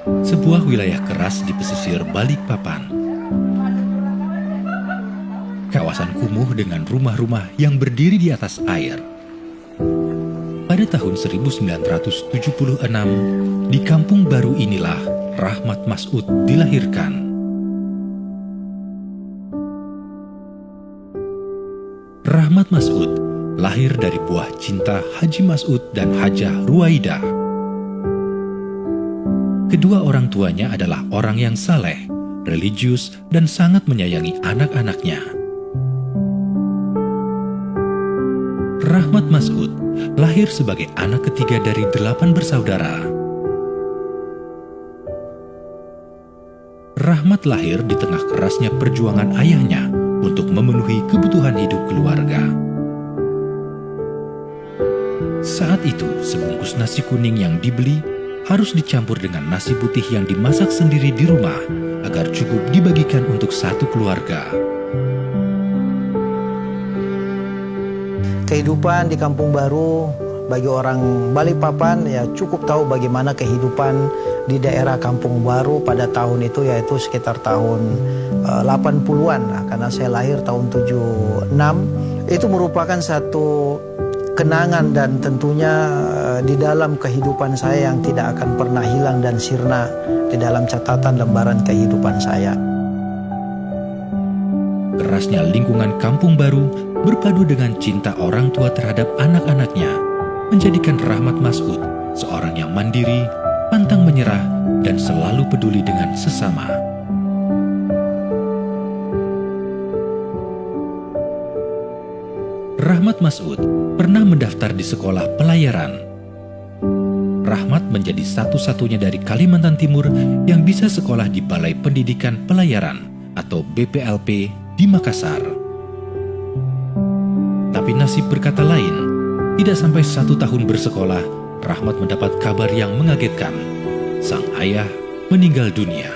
sebuah wilayah keras di pesisir Balikpapan. Kawasan kumuh dengan rumah-rumah yang berdiri di atas air. Pada tahun 1976, di kampung baru inilah Rahmat Masud dilahirkan. Rahmat Masud lahir dari buah cinta Haji Masud dan Hajah Ruwaidah. Kedua orang tuanya adalah orang yang saleh, religius, dan sangat menyayangi anak-anaknya. Rahmat Masud lahir sebagai anak ketiga dari 8 bersaudara. Rahmat lahir di tengah kerasnya perjuangan ayahnya untuk memenuhi kebutuhan hidup keluarga. Saat itu, sebungkus nasi kuning yang dibeli harus dicampur dengan nasi putih yang dimasak sendiri di rumah agar cukup dibagikan untuk satu keluarga. Kehidupan di kampung baru bagi orang Balikpapan ya cukup tahu bagaimana kehidupan di daerah kampung baru pada tahun itu, yaitu sekitar tahun 80-an lah, karena saya lahir tahun 76. Itu merupakan satu kenangan dan tentunya di dalam kehidupan saya yang tidak akan pernah hilang dan sirna di dalam catatan lembaran kehidupan saya. Kerasnya lingkungan kampung baru berpadu dengan cinta orang tua terhadap anak-anaknya menjadikan Rahmat Masud seorang yang mandiri, pantang menyerah, dan selalu peduli dengan sesama. Rahmat Masud pernah mendaftar di sekolah pelayaran. Rahmat menjadi satu-satunya dari Kalimantan Timur yang bisa sekolah di Balai Pendidikan Pelayaran atau BPLP di Makassar. Tapi nasib berkata lain. Tidak sampai 1 tahun bersekolah, Rahmat mendapat kabar yang mengagetkan. Sang ayah meninggal dunia.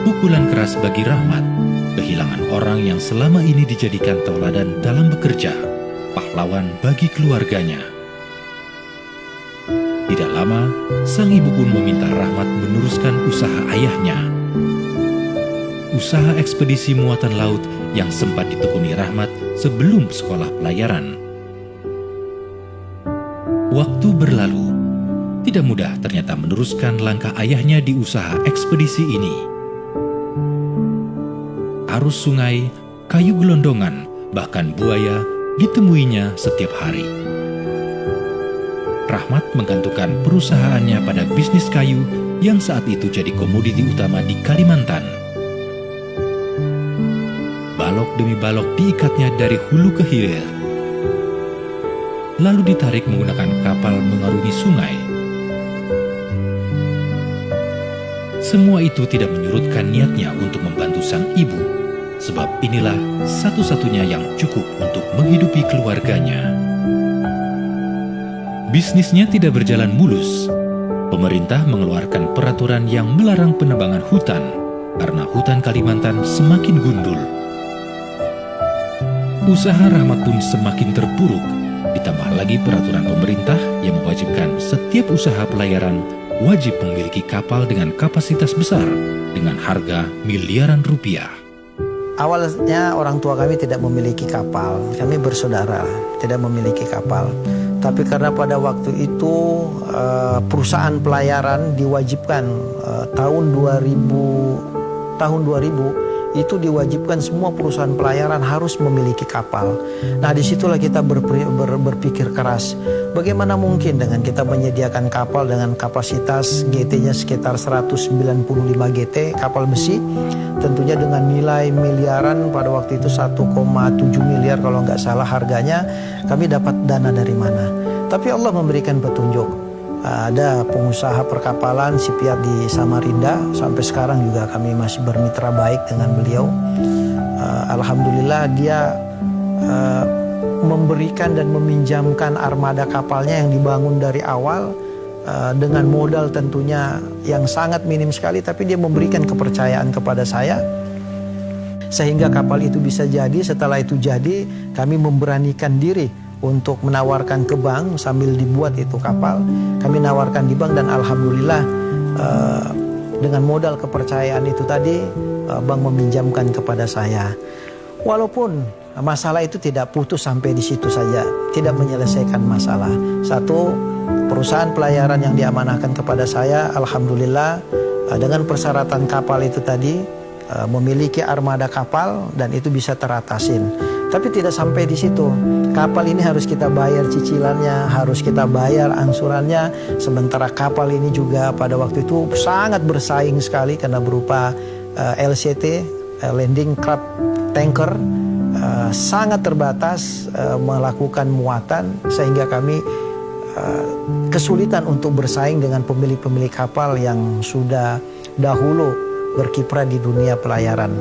Pukulan keras bagi Rahmat, kehilangan orang yang selama ini dijadikan tauladan dalam bekerja, pahlawan bagi keluarganya. Tidak lama, sang ibu pun meminta Rahmat meneruskan usaha ayahnya. Usaha ekspedisi muatan laut yang sempat ditekuni Rahmat sebelum sekolah pelayaran. Waktu berlalu, tidak mudah ternyata meneruskan langkah ayahnya di usaha ekspedisi ini. Arus sungai, kayu gelondongan, bahkan buaya ditemuinya setiap hari. Rahmat menggantungkan perusahaannya pada bisnis kayu yang saat itu jadi komoditi utama di Kalimantan. Balok demi balok diikatnya dari hulu ke hilir, lalu ditarik menggunakan kapal mengarungi sungai. Semua itu tidak menyurutkan niatnya untuk membantu sang ibu, sebab inilah satu-satunya yang cukup untuk menghidupi keluarganya. Bisnisnya tidak berjalan mulus. Pemerintah mengeluarkan peraturan yang melarang penebangan hutan karena hutan Kalimantan semakin gundul. Usaha Rahmat pun semakin terpuruk, ditambah lagi peraturan pemerintah yang mewajibkan setiap usaha pelayaran wajib memiliki kapal dengan kapasitas besar dengan harga miliaran rupiah. Awalnya orang tua kami tidak memiliki kapal, kami bersaudara tidak memiliki kapal. Tapi karena pada waktu itu perusahaan pelayaran diwajibkan tahun 2000 itu diwajibkan semua perusahaan pelayaran harus memiliki kapal. Nah, disitulah kita berpikir keras. Bagaimana mungkin dengan kita menyediakan kapal dengan kapasitas GT-nya sekitar 195 GT, kapal besi, tentunya dengan nilai miliaran pada waktu itu 1,7 miliar kalau nggak salah harganya, kami dapat dana dari mana? Tapi Allah memberikan petunjuk. Ada pengusaha perkapalan Sipiat di Samarinda, sampai sekarang juga kami masih bermitra baik dengan beliau. Alhamdulillah dia memberikan dan meminjamkan armada kapalnya yang dibangun dari awal dengan modal tentunya yang sangat minim sekali, tapi dia memberikan kepercayaan kepada saya sehingga kapal itu bisa jadi. Setelah itu jadi, kami memberanikan diri untuk menawarkan ke bank sambil dibuat itu kapal. Kami nawarkan di bank dan alhamdulillah dengan modal kepercayaan itu tadi bank meminjamkan kepada saya. Walaupun masalah itu tidak putus sampai di situ saja, tidak menyelesaikan masalah. Satu, perusahaan pelayaran yang diamanahkan kepada saya, alhamdulillah dengan persyaratan kapal itu tadi memiliki armada kapal dan itu bisa teratasin. Tapi tidak sampai di situ. Kapal ini harus kita bayar cicilannya, harus kita bayar angsurannya. Sementara kapal ini juga pada waktu itu sangat bersaing sekali karena berupa LCT, Landing Craft Tanker, sangat terbatas melakukan muatan sehingga kami kesulitan untuk bersaing dengan pemilik-pemilik kapal yang sudah dahulu berkiprah di dunia pelayaran.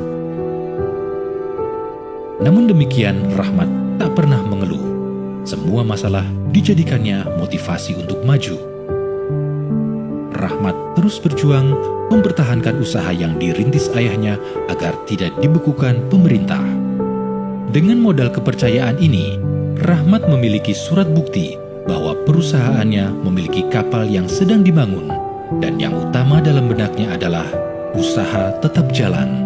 Namun demikian, Rahmat tak pernah mengeluh. Semua masalah dijadikannya motivasi untuk maju. Rahmat terus berjuang mempertahankan usaha yang dirintis ayahnya agar tidak dibekukan pemerintah. Dengan modal kepercayaan ini, Rahmat memiliki surat bukti bahwa perusahaannya memiliki kapal yang sedang dibangun, dan yang utama dalam benaknya adalah usaha tetap jalan.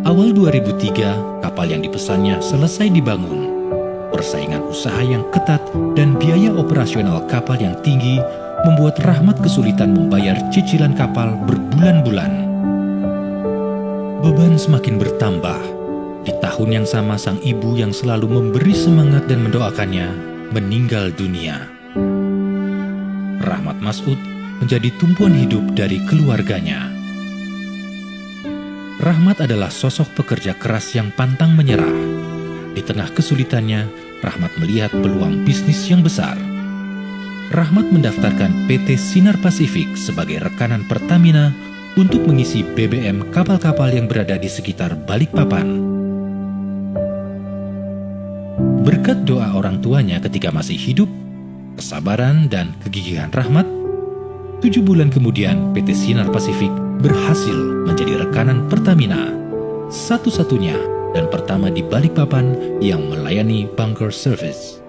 Awal 2003, kapal yang dipesannya selesai dibangun. Persaingan usaha yang ketat dan biaya operasional kapal yang tinggi membuat Rahmat kesulitan membayar cicilan kapal berbulan-bulan. Beban semakin bertambah. Di tahun yang sama, sang ibu yang selalu memberi semangat dan mendoakannya meninggal dunia. Rahmat Masud menjadi tumpuan hidup dari keluarganya. Rahmat adalah sosok pekerja keras yang pantang menyerah. Di tengah kesulitannya, Rahmat melihat peluang bisnis yang besar. Rahmat mendaftarkan PT Sinar Pasifik sebagai rekanan Pertamina untuk mengisi BBM kapal-kapal yang berada di sekitar Balikpapan. Berkat doa orang tuanya ketika masih hidup, kesabaran dan kegigihan Rahmat, 7 bulan kemudian PT Sinar Pasifik berhasil menjadi rekanan Pertamina, satu-satunya dan pertama di Balikpapan yang melayani bunker service.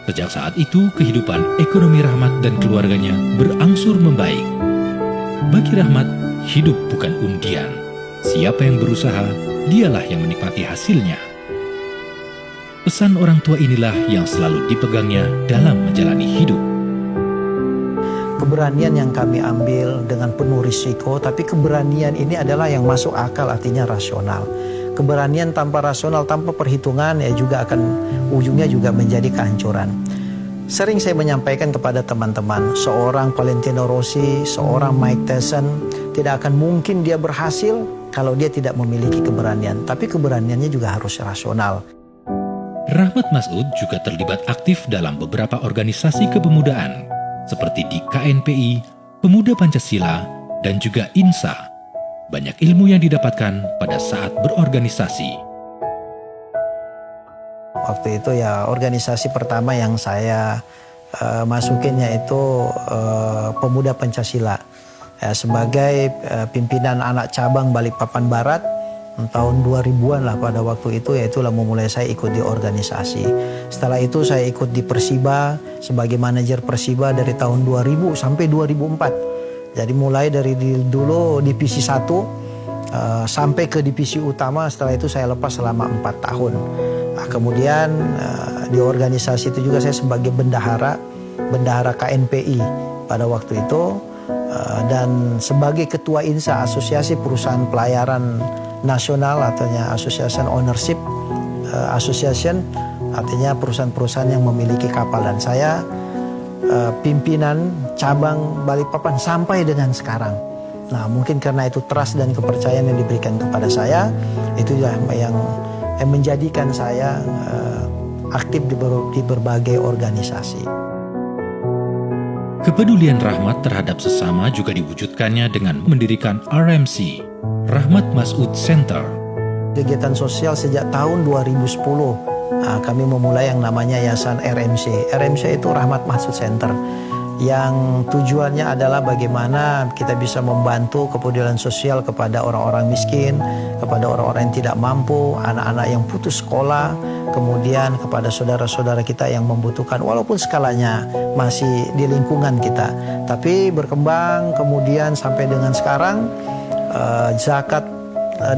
Sejak saat itu, kehidupan ekonomi Rahmat dan keluarganya berangsur membaik. Bagi Rahmat, hidup bukan undian. Siapa yang berusaha, dialah yang menikmati hasilnya. Pesan orang tua inilah yang selalu dipegangnya dalam menjalani hidup. Keberanian yang kami ambil dengan penuh risiko, tapi keberanian ini adalah yang masuk akal, artinya rasional. Keberanian tanpa rasional, tanpa perhitungan, ya juga akan ujungnya juga menjadi kehancuran. Sering saya menyampaikan kepada teman-teman, seorang Valentino Rossi, seorang Mike Tyson, tidak akan mungkin dia berhasil kalau dia tidak memiliki keberanian. Tapi keberaniannya juga harus rasional. Rahmat Masud juga terlibat aktif dalam beberapa organisasi kepemudaan, seperti di KNPI, Pemuda Pancasila, dan juga INSA. Banyak ilmu yang didapatkan pada saat berorganisasi. Waktu itu ya organisasi pertama yang saya masukin yaitu Pemuda Pancasila. Ya, sebagai pimpinan anak cabang Balikpapan Barat, tahun 2000-an lah pada waktu itu, yaitulah memulai saya ikut di organisasi. Setelah itu saya ikut di Persiba sebagai manajer Persiba dari tahun 2000 sampai 2004. Jadi mulai dari dulu divisi 1 sampai ke divisi utama. Setelah itu saya lepas selama 4 tahun. Nah, kemudian di organisasi itu juga saya sebagai bendahara KNPI pada waktu itu, dan sebagai ketua INSA, Asosiasi Perusahaan Pelayaran Nasional, artinya Association Ownership Association, artinya perusahaan-perusahaan yang memiliki kapal, dan saya pimpinan cabang Balikpapan sampai dengan sekarang. Nah, mungkin karena itu trust dan kepercayaan yang diberikan kepada saya, itulah yang menjadikan saya aktif di berbagai organisasi. Kepedulian Rahmat terhadap sesama juga diwujudkannya dengan mendirikan RMC, Rahmat Masud Center. Kegiatan sosial sejak tahun 2010, kami memulai yang namanya Yayasan RMC. RMC itu Rahmat Masud Center. yang tujuannya adalah bagaimana kita bisa membantu kepedulian sosial kepada orang-orang miskin, kepada orang-orang yang tidak mampu, anak-anak yang putus sekolah, kemudian kepada saudara-saudara kita yang membutuhkan walaupun skalanya masih di lingkungan kita. Tapi berkembang kemudian sampai dengan sekarang zakat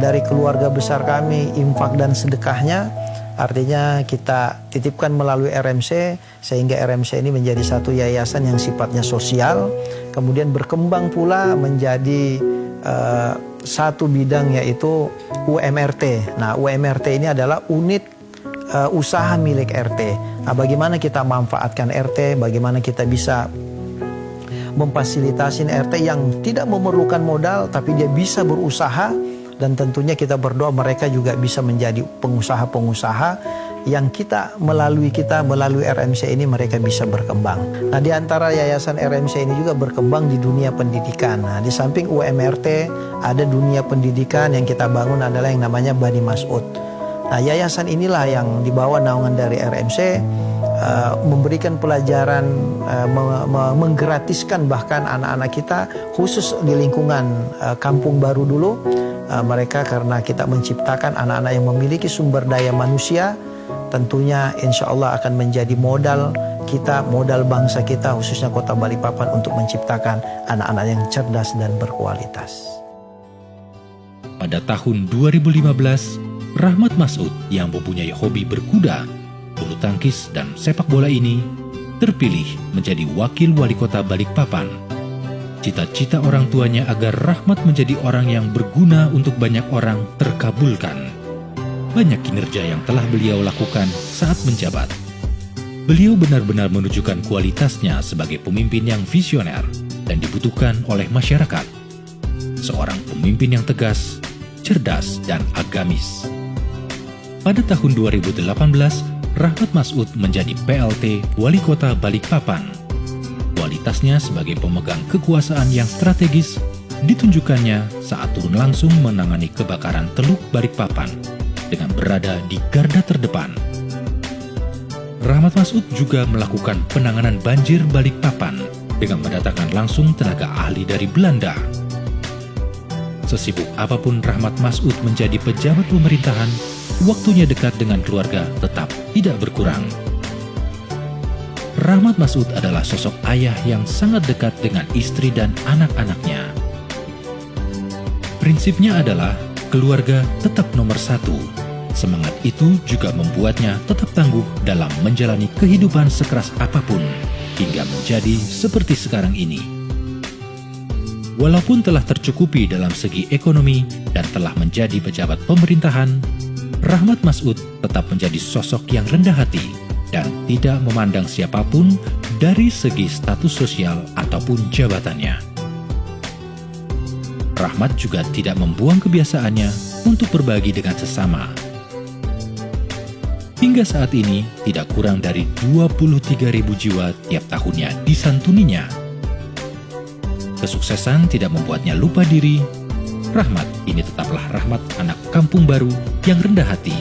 dari keluarga besar kami, infak dan sedekahnya artinya kita titipkan melalui RMC, sehingga RMC ini menjadi satu yayasan yang sifatnya sosial, kemudian berkembang pula menjadi satu bidang yaitu UMRT. Nah, UMRT ini adalah unit usaha milik RT. Nah, bagaimana kita manfaatkan RT, bagaimana kita bisa memfasilitasi RT yang tidak memerlukan modal tapi dia bisa berusaha. Dan tentunya kita berdoa mereka juga bisa menjadi pengusaha-pengusaha yang melalui RMC ini mereka bisa berkembang. Nah, di antara yayasan RMC ini juga berkembang di dunia pendidikan. Nah, di samping UMRT ada dunia pendidikan yang kita bangun adalah yang namanya Bani Mas'ud. Nah, yayasan inilah yang dibawa naungan dari RMC memberikan pelajaran, menggratiskan bahkan anak-anak kita khusus di lingkungan Kampung Baru dulu. Mereka karena kita menciptakan anak-anak yang memiliki sumber daya manusia, tentunya insya Allah akan menjadi modal kita, modal bangsa kita khususnya Kota Balikpapan untuk menciptakan anak-anak yang cerdas dan berkualitas. Pada tahun 2015, Rahmat Mas'ud yang mempunyai hobi berkuda, bulu tangkis dan sepak bola ini terpilih menjadi wakil wali kota Balikpapan. Cita-cita orang tuanya agar Rahmat menjadi orang yang berguna untuk banyak orang terkabulkan. Banyak kinerja yang telah beliau lakukan saat menjabat. Beliau benar-benar menunjukkan kualitasnya sebagai pemimpin yang visioner dan dibutuhkan oleh masyarakat. Seorang pemimpin yang tegas, cerdas, dan agamis. Pada tahun 2018, Rahmat Mas'ud menjadi PLT Wali Kota Balikpapan. Kualitasnya sebagai pemegang kekuasaan yang strategis ditunjukkannya saat turun langsung menangani kebakaran Teluk Balikpapan dengan berada di garda terdepan. Rahmat Mas'ud juga melakukan penanganan banjir Balikpapan dengan mendatangkan langsung tenaga ahli dari Belanda. Sesibuk apapun Rahmat Mas'ud menjadi pejabat pemerintahan, waktunya dekat dengan keluarga tetap tidak berkurang. Rahmat Mas'ud adalah sosok ayah yang sangat dekat dengan istri dan anak-anaknya. Prinsipnya adalah keluarga tetap nomor satu. Semangat itu juga membuatnya tetap tangguh dalam menjalani kehidupan sekeras apapun hingga menjadi seperti sekarang ini. Walaupun telah tercukupi dalam segi ekonomi dan telah menjadi pejabat pemerintahan, Rahmat Mas'ud tetap menjadi sosok yang rendah hati dan tidak memandang siapapun dari segi status sosial ataupun jabatannya. Rahmat juga tidak membuang kebiasaannya untuk berbagi dengan sesama. Hingga saat ini, tidak kurang dari 23.000 jiwa tiap tahunnya disantuninya. Kesuksesan tidak membuatnya lupa diri. Rahmat ini tetaplah Rahmat anak kampung baru yang rendah hati,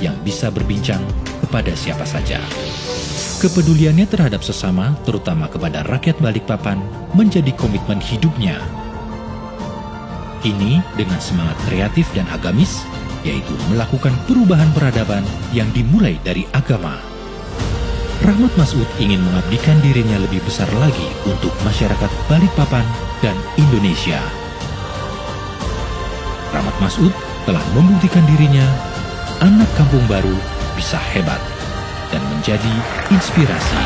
yang bisa berbincang kepada siapa saja. Kepeduliannya terhadap sesama, terutama kepada rakyat Balikpapan, menjadi komitmen hidupnya. Kini dengan semangat kreatif dan agamis, yaitu melakukan perubahan peradaban yang dimulai dari agama. Rahmat Mas'ud ingin mengabdikan dirinya lebih besar lagi untuk masyarakat Balikpapan dan Indonesia. Rahmat Mas'ud telah membuktikan dirinya, anak kampung baru bisa hebat dan menjadi inspirasi